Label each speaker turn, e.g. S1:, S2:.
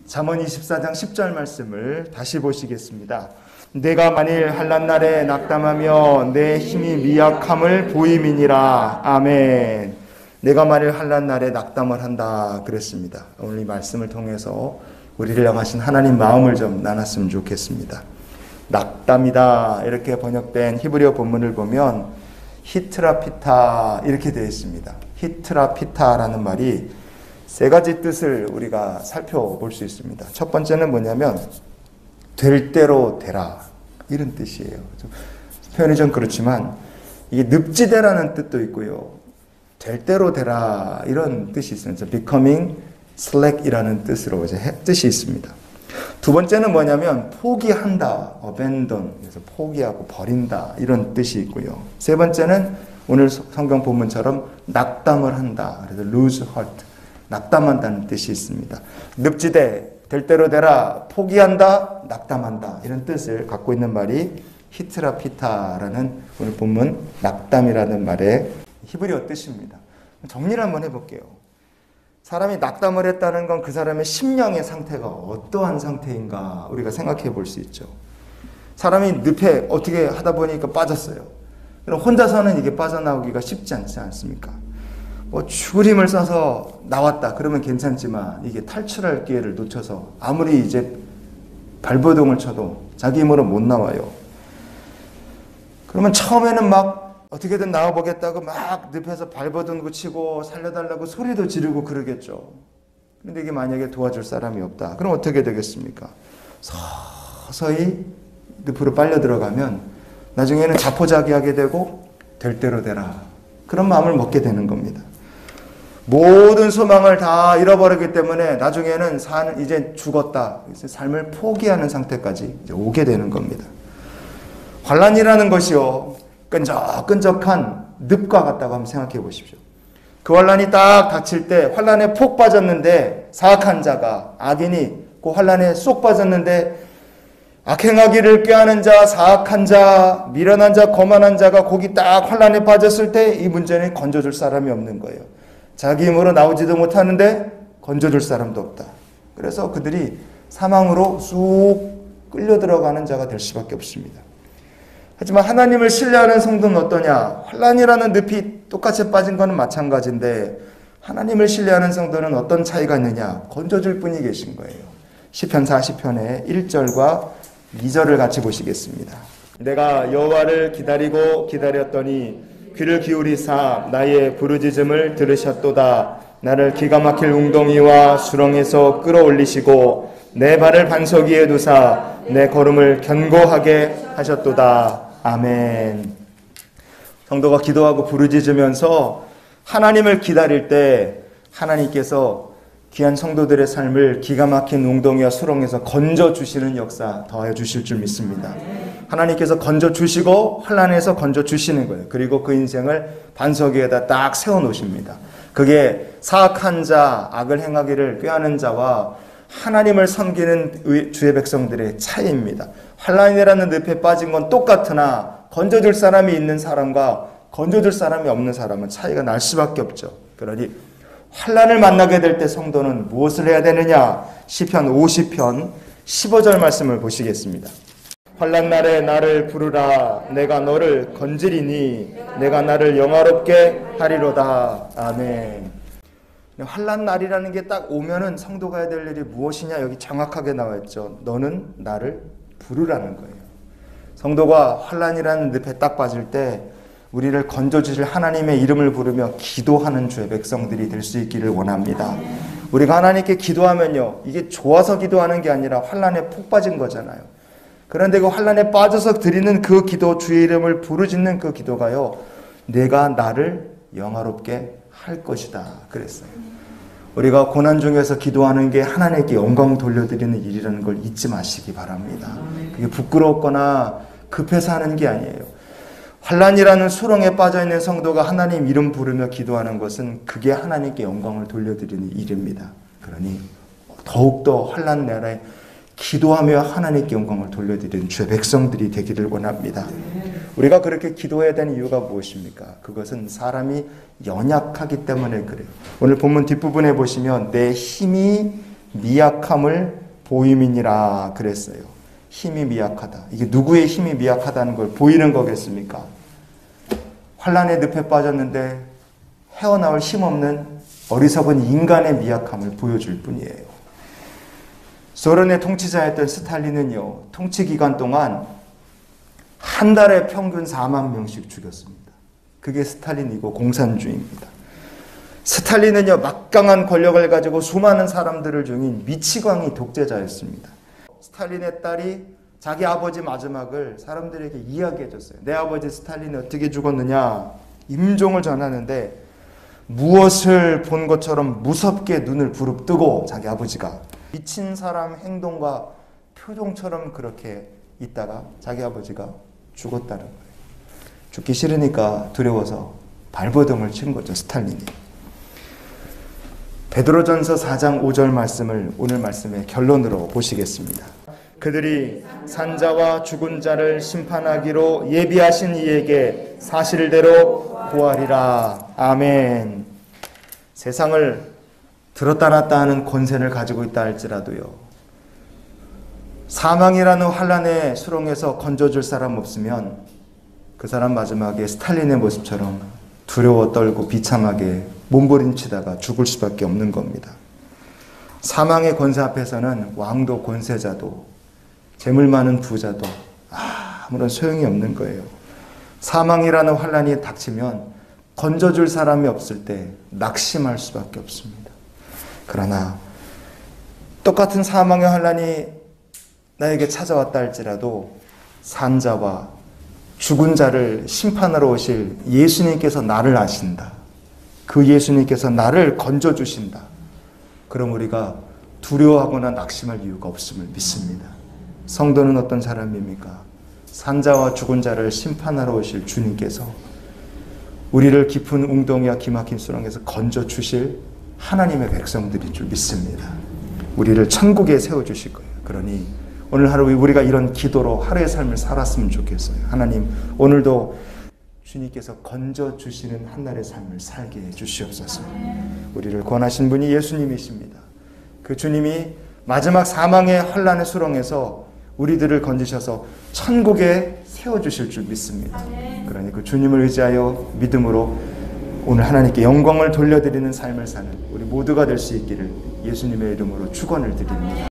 S1: 잠언 24장 10절 말씀을 다시 보시겠습니다. 내가 만일 환난 날에 낙담하며 내 힘이 미약함을 보임이니라. 아멘. 내가 만일 환난 날에 낙담을 한다 그랬습니다. 오늘 이 말씀을 통해서 우리를 향하신 하나님 마음을 좀 나눴으면 좋겠습니다. 낙담이다 이렇게 번역된 히브리어 본문을 보면 히트라피타 이렇게 되어 있습니다. 히트라피타라는 말이 세 가지 뜻을 우리가 살펴볼 수 있습니다. 첫 번째는 뭐냐면 될 대로 되라 이런 뜻이에요. 표현이 좀 그렇지만 이게 늪지대라는 뜻도 있고요. 될 대로 되라 이런 뜻이 있습니다. becoming slack이라는 뜻으로 뜻이 있습니다. 두 번째는 뭐냐면 포기한다, abandon, 그래서 포기하고 버린다 이런 뜻이 있고요. 세 번째는 오늘 성경 본문처럼 낙담을 한다, 그래서 lose heart, 낙담한다는 뜻이 있습니다. 늪지대, 될 대로 되라, 포기한다, 낙담한다 이런 뜻을 갖고 있는 말이 히트라피타라는 오늘 본문 낙담이라는 말의 히브리어 뜻입니다. 정리를 한번 해볼게요. 사람이 낙담을 했다는 건 그 사람의 심령의 상태가 어떠한 상태인가 우리가 생각해 볼 수 있죠. 사람이 늪에 어떻게 하다 보니까 빠졌어요. 그럼 혼자서는 이게 빠져나오기가 쉽지 않지 않습니까? 뭐 죽을 써서 나왔다 그러면 괜찮지만 이게 탈출할 기회를 놓쳐서 아무리 이제 발버둥을 쳐도 자기 힘으로 못 나와요. 그러면 처음에는 막 어떻게든 나와보겠다고 막 늪에서 발버둥 치고 살려달라고 소리도 지르고 그러겠죠. 그런데 이게 만약에 도와줄 사람이 없다. 그럼 어떻게 되겠습니까? 서서히 늪으로 빨려 들어가면 나중에는 자포자기하게 되고 될 대로 되라. 그런 마음을 먹게 되는 겁니다. 모든 소망을 다 잃어버리기 때문에 나중에는 이제 죽었다. 이제 삶을 포기하는 상태까지 이제 오게 되는 겁니다. 환난이라는 것이요. 끈적끈적한 늪과 같다고 한번 생각해 보십시오. 그 환난이 딱 닥칠 때 환난에 폭 빠졌는데 사악한 자가 악인이 그 환난에 쏙 빠졌는데 악행하기를 꾀하는 자, 사악한 자, 미련한 자, 거만한 자가 거기 딱 환난에 빠졌을 때 이 문제는 건져줄 사람이 없는 거예요. 자기 힘으로 나오지도 못하는데 건져줄 사람도 없다. 그래서 그들이 사망으로 쑥 끌려 들어가는 자가 될 수밖에 없습니다. 하지만 하나님을 신뢰하는 성도는 어떠냐? 환난이라는 늪이 똑같이 빠진 것은 마찬가지인데 하나님을 신뢰하는 성도는 어떤 차이가 있느냐? 건져줄 분이 계신 거예요. 시편 40편의 1절과 2절을 같이 보시겠습니다. 내가 여호와를 기다리고 기다렸더니 귀를 기울이사 나의 부르짖음을 들으셨도다. 나를 기가 막힐 웅덩이와 수렁에서 끌어올리시고 내 발을 반석 위에 두사 내 걸음을 견고하게 하셨도다. 아멘. 성도가 기도하고 부르짖으면서 하나님을 기다릴 때 하나님께서 귀한 성도들의 삶을 기가 막힌 웅덩이와 수렁에서 건져주시는 역사 더하여 주실 줄 믿습니다. 하나님께서 건져주시고 환난에서 건져주시는 거예요. 그리고 그 인생을 반석 위에다 딱 세워놓으십니다. 그게 사악한 자, 악을 행하기를 꾀하는 자와 하나님을 섬기는 주의 백성들의 차이입니다. 환난이라는 늪에 빠진 건 똑같으나 건져줄 사람이 있는 사람과 건져줄 사람이 없는 사람은 차이가 날 수밖에 없죠. 그러니 환난을 만나게 될 때 성도는 무엇을 해야 되느냐? 시편 50편 15절 말씀을 보시겠습니다. 환난 날에 나를 부르라. 내가 너를 건지리니 내가 나를 영화롭게 하리로다. 아멘. 환난 날이라는 게 딱 오면은 성도가 해야 될 일이 무엇이냐? 여기 정확하게 나와 있죠. 너는 나를 부르라는 거예요. 성도가 환난이라는 늪에 딱 빠질 때 우리를 건져주실 하나님의 이름을 부르며 기도하는 주의 백성들이 될 수 있기를 원합니다. 우리가 하나님께 기도하면요, 이게 좋아서 기도하는 게 아니라 환난에 푹 빠진 거잖아요. 그런데 그 환난에 빠져서 드리는 그 기도, 주의 이름을 부르짖는 그 기도가요, 내가 나를 영화롭게 할 것이다 그랬어요. 우리가 고난 중에서 기도하는 게 하나님께 영광 돌려드리는 일이라는 걸 잊지 마시기 바랍니다. 그게 부끄럽거나 급해서 하는 게 아니에요. 환난이라는 수렁에 빠져있는 성도가 하나님 이름 부르며 기도하는 것은 그게 하나님께 영광을 돌려드리는 일입니다. 그러니 더욱더 환난 나라에 기도하며 하나님께 영광을 돌려드리는 주의 백성들이 되기를 원합니다. 우리가 그렇게 기도해야 되는 이유가 무엇입니까? 그것은 사람이 연약하기 때문에 그래요. 오늘 본문 뒷부분에 보시면 내 힘이 미약함을 보임이니라 그랬어요. 힘이 미약하다. 이게 누구의 힘이 미약하다는 걸 보이는 거겠습니까? 환난의 늪에 빠졌는데 헤어나올 힘없는 어리석은 인간의 미약함을 보여줄 뿐이에요. 소련의 통치자였던 스탈린은요, 통치 기간 동안 한 달에 평균 4만 명씩 죽였습니다. 그게 스탈린이고 공산주의입니다. 스탈린은요, 막강한 권력을 가지고 수많은 사람들을 죽인 미치광이 독재자였습니다. 스탈린의 딸이 자기 아버지 마지막을 사람들에게 이야기해 줬어요. 내 아버지 스탈린이 어떻게 죽었느냐? 임종을 전하는데 무엇을 본 것처럼 무섭게 눈을 부릅뜨고 자기 아버지가 미친 사람 행동과 표정처럼 그렇게 있다가 자기 아버지가 죽었다는 거예요. 죽기 싫으니까 두려워서 발버둥을 친 거죠, 스탈린이. 베드로전서 4장 5절 말씀을 오늘 말씀의 결론으로 보시겠습니다. 그들이 산자와 죽은 자를 심판하기로 예비하신 이에게 사실대로 구하리라. 아멘. 세상을 들었다 놨다 하는 권세를 가지고 있다 할지라도요, 사망이라는 환난의 수렁에서 건져줄 사람 없으면 그 사람 마지막에 스탈린의 모습처럼 두려워 떨고 비참하게 몸부림치다가 죽을 수밖에 없는 겁니다. 사망의 권세 앞에서는 왕도 권세자도 재물 많은 부자도 아무런 소용이 없는 거예요. 사망이라는 환난이 닥치면 건져줄 사람이 없을 때 낙심할 수밖에 없습니다. 그러나 똑같은 사망의 환난이 나에게 찾아왔다 할지라도 산자와 죽은 자를 심판하러 오실 예수님께서 나를 아신다. 그 예수님께서 나를 건져주신다. 그럼 우리가 두려워하거나 낙심할 이유가 없음을 믿습니다. 성도는 어떤 사람입니까? 산자와 죽은 자를 심판하러 오실 주님께서 우리를 깊은 웅덩이와 기막힌 수렁에서 건져주실 하나님의 백성들인 줄 믿습니다. 우리를 천국에 세워주실 거예요. 그러니 오늘 하루 우리가 이런 기도로 하루의 삶을 살았으면 좋겠어요. 하나님, 오늘도 주님께서 건져주시는 한날의 삶을 살게 해주시옵소서. 우리를 권하신 분이 예수님이십니다. 그 주님이 마지막 사망의 환난의 수렁에서 우리들을 건지셔서 천국에 세워주실 줄 믿습니다. 그러니 그 주님을 의지하여 믿음으로 오늘 하나님께 영광을 돌려드리는 삶을 사는 우리 모두가 될 수 있기를 예수님의 이름으로 축원을 드립니다.